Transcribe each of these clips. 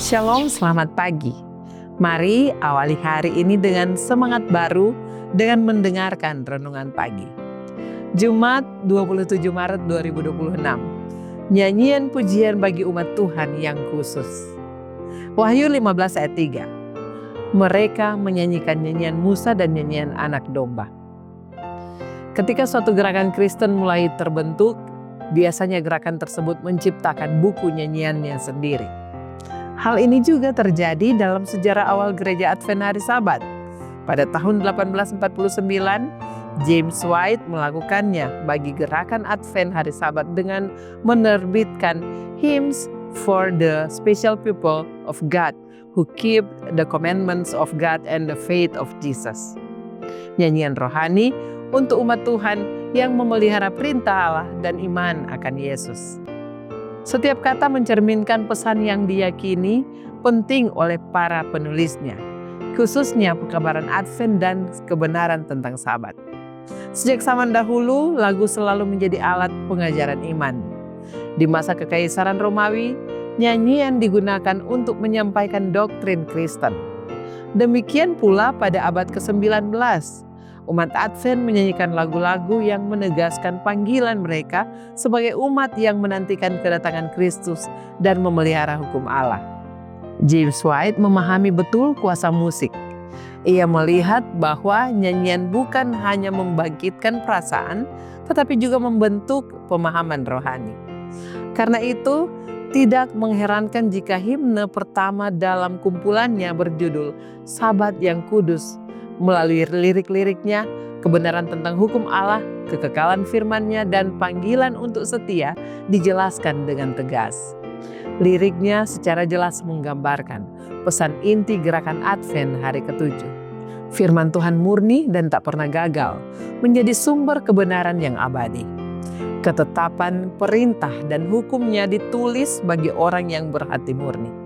Shalom, selamat pagi. Mari awali hari ini dengan semangat baru dengan mendengarkan renungan pagi. Jumat 27 Maret 2026. Nyanyian pujian bagi umat Tuhan yang khusus. Wahyu 15 ayat 3. Mereka menyanyikan nyanyian Musa dan nyanyian anak domba. Ketika suatu gerakan Kristen mulai terbentuk, biasanya gerakan tersebut menciptakan buku nyanyiannya sendiri. Hal ini juga terjadi dalam sejarah awal gereja Advent Hari Sabat. Pada tahun 1849, James White melakukannya bagi gerakan Advent Hari Sabat dengan menerbitkan Hymns for the Special People of God who keep the commandments of God and the faith of Jesus. Nyanyian rohani untuk umat Tuhan yang memelihara perintah Allah dan iman akan Yesus. Setiap kata mencerminkan pesan yang diyakini penting oleh para penulisnya, khususnya pekabaran Advent dan kebenaran tentang Sabat. Sejak zaman dahulu, lagu selalu menjadi alat pengajaran iman. Di masa Kekaisaran Romawi, nyanyian digunakan untuk menyampaikan doktrin Kristen. Demikian pula pada abad ke-19, umat Advent menyanyikan lagu-lagu yang menegaskan panggilan mereka sebagai umat yang menantikan kedatangan Kristus dan memelihara hukum Allah. James White memahami betul kuasa musik. Ia melihat bahwa nyanyian bukan hanya membangkitkan perasaan, tetapi juga membentuk pemahaman rohani. Karena itu, tidak mengherankan jika himne pertama dalam kumpulannya berjudul Sabat yang Kudus. Melalui lirik-liriknya, kebenaran tentang hukum Allah, kekekalan firman-Nya, dan panggilan untuk setia dijelaskan dengan tegas. Liriknya secara jelas menggambarkan pesan inti gerakan Advent hari ke-7. Firman Tuhan murni dan tak pernah gagal, menjadi sumber kebenaran yang abadi. Ketetapan, perintah, dan hukum-Nya ditulis bagi orang yang berhati murni.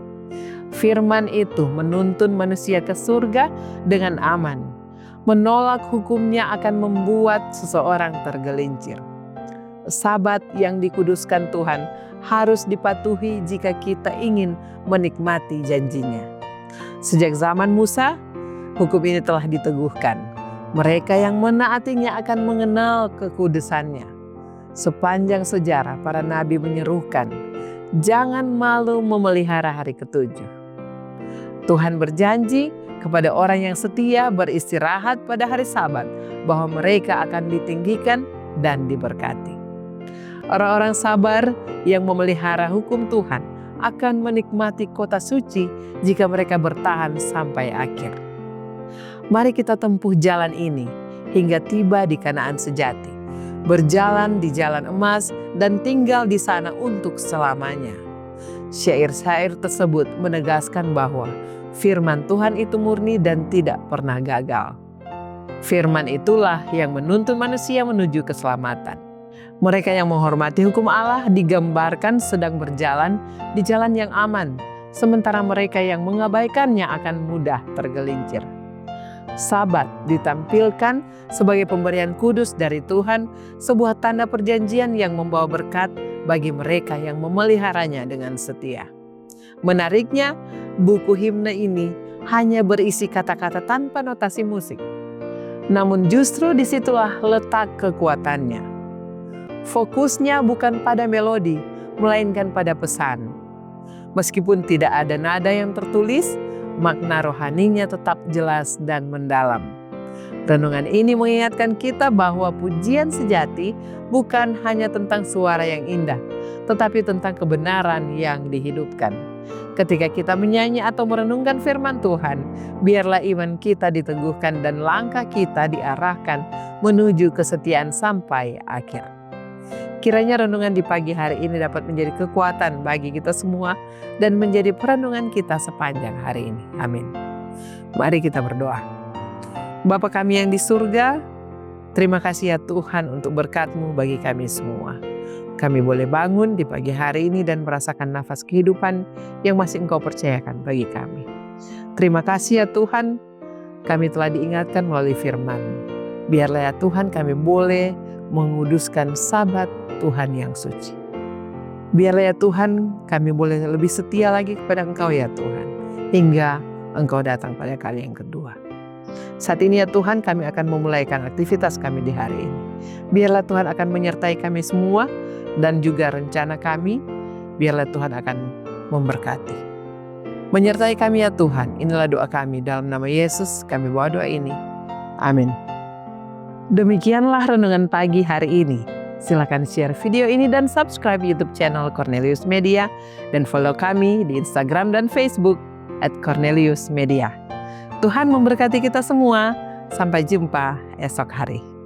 Firman itu menuntun manusia ke surga dengan aman. Menolak hukumnya akan membuat seseorang tergelincir. Sabat yang dikuduskan Tuhan harus dipatuhi jika kita ingin menikmati janjinya. Sejak zaman Musa, hukum ini telah diteguhkan. Mereka yang menaatinya akan mengenal kekudusannya. Sepanjang sejarah, para nabi menyerukan, jangan malu memelihara hari ke-7. Tuhan berjanji kepada orang yang setia beristirahat pada hari Sabat bahwa mereka akan ditinggikan dan diberkati. Orang-orang sabar yang memelihara hukum Tuhan akan menikmati kota suci jika mereka bertahan sampai akhir. Mari kita tempuh jalan ini hingga tiba di Kanaan sejati, berjalan di jalan emas dan tinggal di sana untuk selamanya. Syair-syair tersebut menegaskan bahwa firman Tuhan itu murni dan tidak pernah gagal. Firman itulah yang menuntun manusia menuju keselamatan. Mereka yang menghormati hukum Allah digambarkan sedang berjalan di jalan yang aman, sementara mereka yang mengabaikannya akan mudah tergelincir. Sabat ditampilkan sebagai pemberian kudus dari Tuhan, sebuah tanda perjanjian yang membawa berkat bagi mereka yang memeliharanya dengan setia. Menariknya, buku himne ini hanya berisi kata-kata tanpa notasi musik. Namun justru disitulah letak kekuatannya. Fokusnya bukan pada melodi, melainkan pada pesan. Meskipun tidak ada nada yang tertulis, makna rohaninya tetap jelas dan mendalam. Renungan ini mengingatkan kita bahwa pujian sejati bukan hanya tentang suara yang indah, tetapi tentang kebenaran yang dihidupkan. Ketika kita menyanyi atau merenungkan firman Tuhan, biarlah iman kita diteguhkan dan langkah kita diarahkan menuju kesetiaan sampai akhir. Kiranya renungan di pagi hari ini dapat menjadi kekuatan bagi kita semua dan menjadi perenungan kita sepanjang hari ini. Amin. Mari kita berdoa. Bapa kami yang di surga, terima kasih ya Tuhan untuk berkat-Mu bagi kami semua. Kami boleh bangun di pagi hari ini dan merasakan nafas kehidupan yang masih Engkau percayakan bagi kami. Terima kasih ya Tuhan, kami telah diingatkan melalui firman. Biarlah ya Tuhan kami boleh menguduskan Sabat Tuhan yang suci. Biarlah ya Tuhan, kami boleh lebih setia lagi kepada Engkau ya Tuhan, hingga Engkau datang pada kali yang kedua. Saat ini ya Tuhan, kami akan memulaikan aktivitas kami di hari ini. Biarlah Tuhan akan menyertai kami semua dan juga rencana kami. Biarlah Tuhan akan memberkati. Menyertai kami ya Tuhan, inilah doa kami. Dalam nama Yesus kami bawa doa ini. Amin. Demikianlah renungan pagi hari ini. Silakan share video ini dan subscribe YouTube channel Cornelius Media. Dan follow kami di Instagram dan Facebook @Cornelius Media. Tuhan memberkati kita semua. Sampai jumpa esok hari.